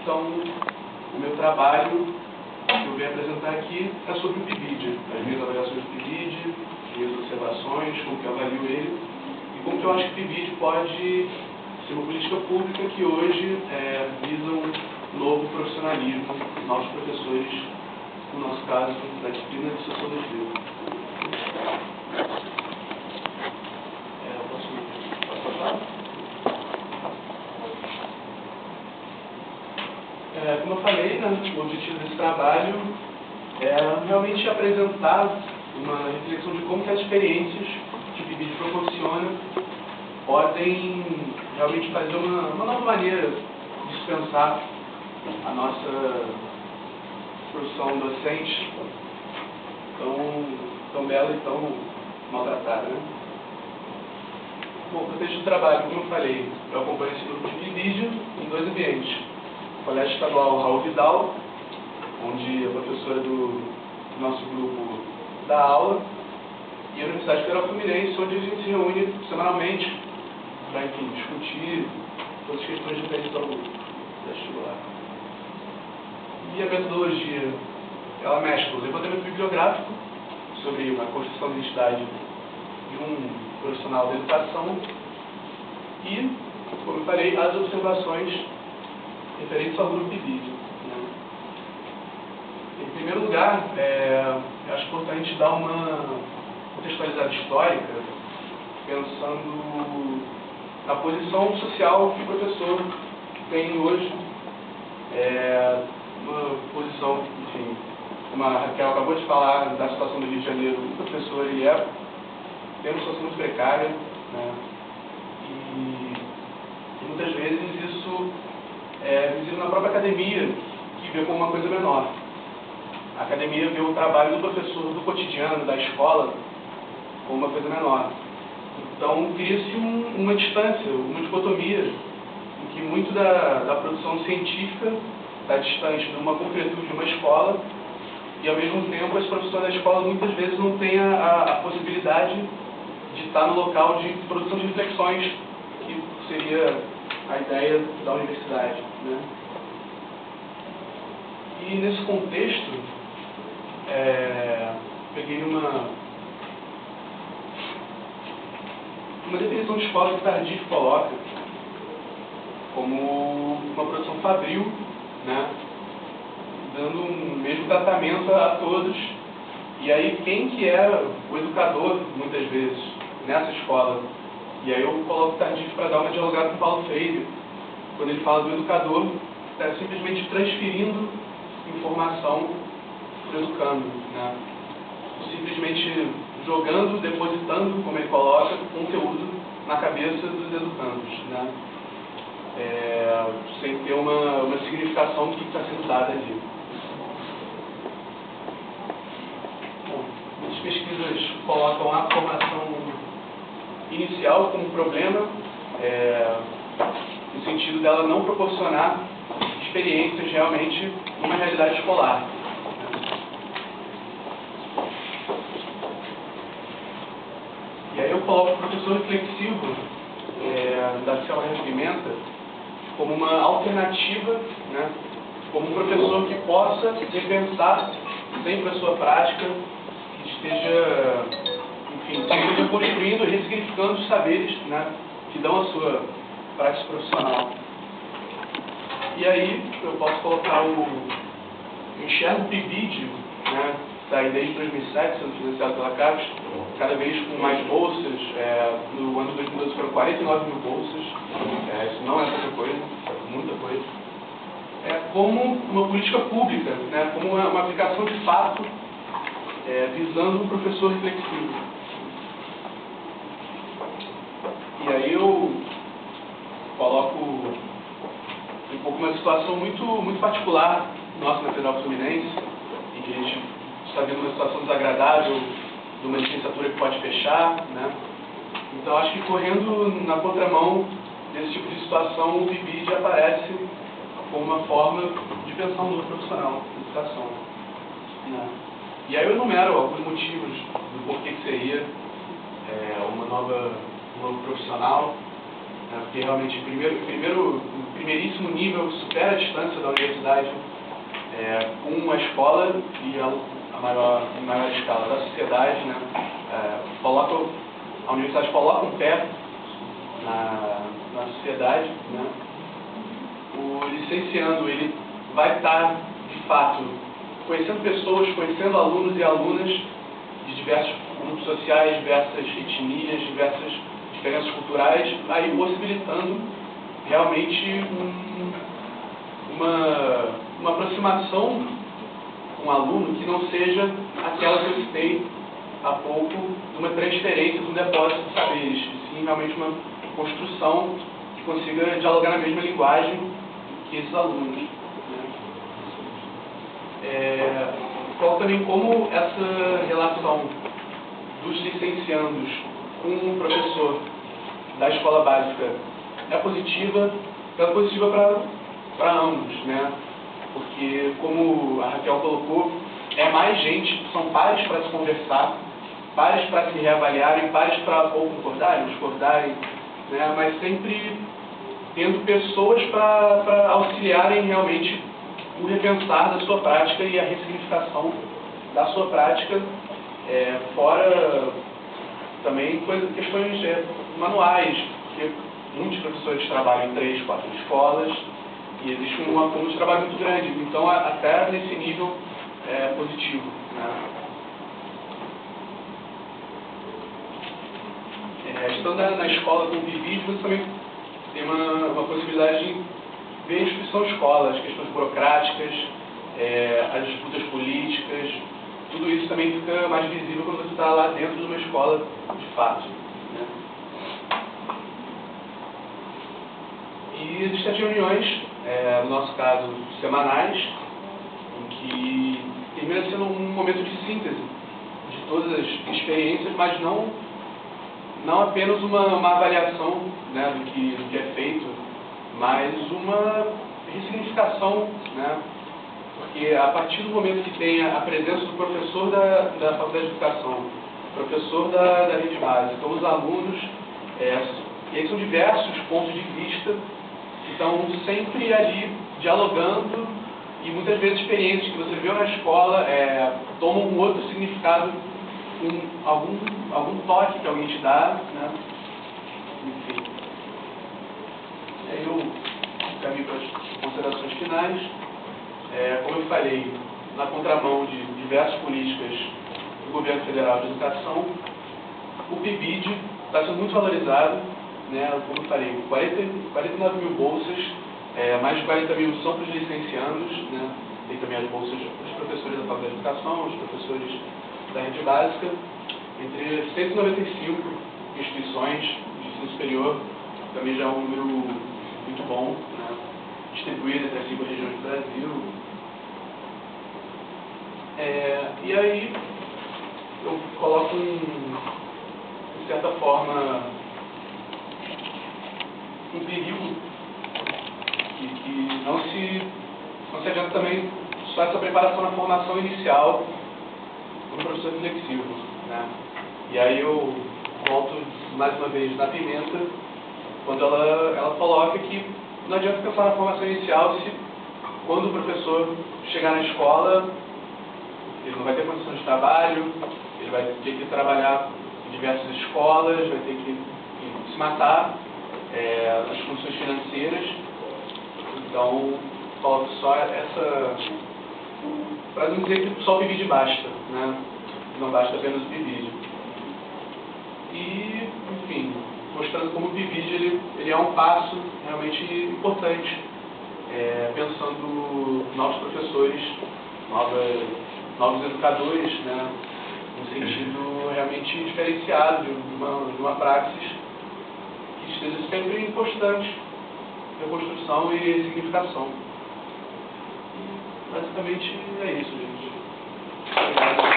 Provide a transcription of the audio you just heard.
Então, o meu trabalho que eu venho apresentar aqui é sobre o PIBID, as minhas avaliações do PIBID, as minhas observações, como que eu avalio ele, e como que eu acho que o PIBID pode ser uma política pública que hoje visa um novo profissionalismo, novos professores, no nosso caso, da disciplina de Sociologia. Posso passar? Como eu falei, né, o objetivo desse trabalho é realmente apresentar uma reflexão de como que as experiências que o PIBID proporciona podem realmente fazer uma nova maneira de se pensar a nossa profissão docente tão bela e tão maltratada, né? Bom, o contexto do trabalho, como eu falei, eu acompanho esse grupo de PIBID em dois ambientes. O Colégio Estadual Raul Vidal, onde a professora do nosso grupo dá aula, e a Universidade Federal Fluminense, onde a gente se reúne semanalmente para, enfim, discutir todas as questões referentes ao vestibular. E a metodologia, ela mescla o levantamento bibliográfico sobre a construção da identidade de um profissional da educação e, como eu falei, as observações referentes ao grupo PIBID. Né? Em primeiro lugar, eu acho importante dar uma contextualizada histórica, pensando na posição social que o professor tem hoje, uma posição, enfim, como a Raquel acabou de falar da situação do Rio de Janeiro, o professor ele tem uma situação muito precária, né? E muitas vezes isso é visível na própria academia, que vê como uma coisa menor. A academia vê o trabalho do professor do cotidiano, da escola, como uma coisa menor. Então, cria-se uma distância, uma dicotomia, em que muito da produção científica está distante de uma concretude de uma escola, e, ao mesmo tempo, esse professor da escola muitas vezes não tem a possibilidade de estar no local de produção de reflexões, que seria a ideia da universidade. Né? E, nesse contexto, peguei uma definição de escola que Tardif coloca como uma produção fabril, né, dando um mesmo tratamento a todos. E aí, quem que era o educador, muitas vezes, nessa escola? E aí eu coloco Tardif para dar uma dialogada com Paulo Freire, quando ele fala do educador que está simplesmente transferindo informação para o educando, né? Simplesmente jogando, depositando, como ele coloca, conteúdo na cabeça dos educandos, né? Sem ter uma significação que está sendo dada ali. Bom, muitas pesquisas colocam a formação inicial como problema, no sentido dela não proporcionar experiências realmente numa realidade escolar. E aí eu coloco o professor reflexivo da Selma Pimenta como uma alternativa, né, como um professor que possa repensar sempre a sua prática, que esteja, enfim, que esteja construindo e ressignificando os saberes, né, que dão a sua prática profissional. E aí eu posso colocar eu enxergo o PIBID, né, está aí desde 2007, sendo financiado pela CAPES, cada vez com mais bolsas. No ano de 2012 foram 49 mil bolsas, isso não é pouca coisa, é muita coisa. Como uma política pública, né, como uma aplicação de fato, visando um professor reflexivo. E aí eu coloco um pouco uma situação muito particular nossa na Federal Fluminense, em que a gente está vendo uma situação desagradável de uma licenciatura que pode fechar, né? Então, acho que correndo na contramão desse tipo de situação, o PIBID aparece como uma forma de pensar um novo profissional de educação, né? E aí eu enumero alguns motivos do porquê que seria um novo profissional. né, porque realmente o primeiríssimo nível supera a distância da universidade com a escola e em maior escala da sociedade, né, a universidade coloca um pé na sociedade, né. O licenciando, ele vai estar, de fato, conhecendo pessoas, conhecendo alunos e alunas de diversos grupos sociais, diversas etnias, diversas diferenças culturais, aí possibilitando realmente uma aproximação com o aluno que não seja aquela que eu citei há pouco, de uma transferência, de um depósito de saberes, e sim realmente uma construção que consiga dialogar na mesma linguagem que esses alunos. Coloco também como essa relação dos licenciandos com o professor da escola básica é positiva para ambos, né? Porque, como a Raquel colocou, é mais gente, são pares para se conversar, pares para se reavaliarem, pares para ou concordarem, discordarem, né? Mas sempre tendo pessoas para auxiliarem realmente o repensar da sua prática e a ressignificação da sua prática, fora também questões manuais, porque muitos professores trabalham em 3, 4 escolas e existe um acúmulo de trabalho muito grande, então até nesse nível é positivo, né? Estando na escola com o PIBID, você também tem uma possibilidade de ver a instituição escola, as questões burocráticas, as disputas políticas, tudo isso também fica mais visível quando você está lá dentro de uma escola de fato, né? E existem as reuniões, no nosso caso, semanais, em que termina sendo um momento de síntese de todas as experiências, mas não apenas uma avaliação, né, do que é feito, mas uma ressignificação, né? Porque a partir do momento que tem a presença do professor da Faculdade de Educação, professor da rede básica, os alunos, e aí são diversos pontos de vista que estão sempre ali dialogando, e muitas vezes experiências que você viu na escola tomam um outro significado com algum toque que alguém te dá, né? Enfim. E aí eu caminho para as considerações finais. Como eu falei, na contramão de diversas políticas do governo federal de educação, o PIBID está sendo muito valorizado, né? Como eu falei, 49 mil bolsas, mais de 40 mil são para os licenciandos, né? Tem também as bolsas para os professores da Faculdade de Educação, os professores da rede básica, entre 195 instituições de ensino superior, também já é um número muito bom, né? Distribuído entre as 5 regiões do Brasil. E aí eu coloco de certa forma, um perigo que não se adianta também só essa preparação na formação inicial do professor reflexivo, né? E aí eu volto mais uma vez na Pimenta, quando ela coloca que não adianta pensar na formação inicial se quando o professor chegar na escola ele não vai ter condições de trabalho, ele vai ter que trabalhar em diversas escolas, vai ter que se matar nas condições financeiras. Então, coloco só essa, para não dizer que só o PIBID basta, né? Não basta apenas o PIBID. E, enfim, mostrando como o PIBID ele é um passo realmente importante, pensando novos professores, novos educadores, né, no sentido realmente diferenciado de uma praxis que esteja sempre em constante reconstrução e significação. Basicamente é isso, gente. Obrigado.